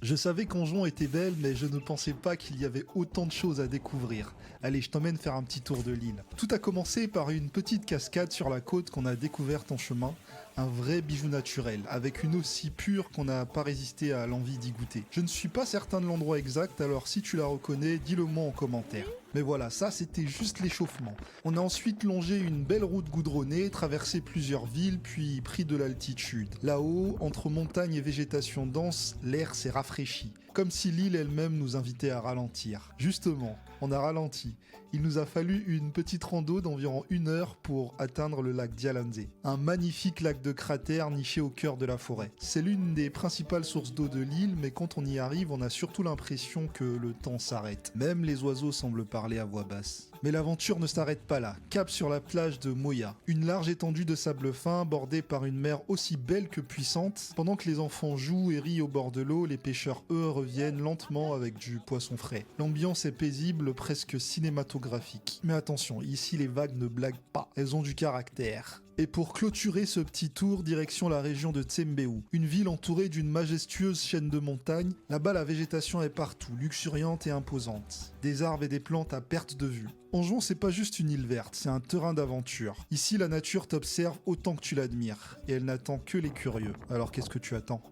Je savais qu'Anjouan était belle, mais je ne pensais pas qu'il y avait autant de choses à découvrir. Allez, je t'emmène faire un petit tour de l'île. Tout a commencé par une petite cascade sur la côte qu'on a découverte en chemin. Un vrai bijou naturel, avec une eau si pure qu'on n'a pas résisté à l'envie d'y goûter. Je ne suis pas certain de l'endroit exact, alors si tu la reconnais, dis-le moi en commentaire. Mais voilà, ça c'était juste l'échauffement. On a ensuite longé une belle route goudronnée, traversé plusieurs villes, puis pris de l'altitude. Là-haut, entre montagnes et végétation dense, l'air s'est rafraîchi. Comme si l'île elle-même nous invitait à ralentir. Justement, on a ralenti. Il nous a fallu une petite rando d'environ 1 heure pour atteindre le lac Dialanzé. Un magnifique lac de cratère niché au cœur de la forêt. C'est l'une des principales sources d'eau de l'île, mais quand on y arrive, on a surtout l'impression que le temps s'arrête. Même les oiseaux semblent parler à voix basse. Mais l'aventure ne s'arrête pas là. Cap sur la plage de Moya. Une large étendue de sable fin, bordée par une mer aussi belle que puissante. Pendant que les enfants jouent et rient au bord de l'eau, les pêcheurs, eux, reviennent lentement avec du poisson frais. L'ambiance est paisible, presque cinématographique. Mais attention, ici les vagues ne blaguent pas. Elles ont du caractère. Et pour clôturer ce petit tour, direction la région de Tsembéou, une ville entourée d'une majestueuse chaîne de montagnes. Là-bas, la végétation est partout, luxuriante et imposante. Des arbres et des plantes à perte de vue. Anjouan, c'est pas juste une île verte, c'est un terrain d'aventure. Ici, la nature t'observe autant que tu l'admires, et elle n'attend que les curieux. Alors qu'est-ce que tu attends ?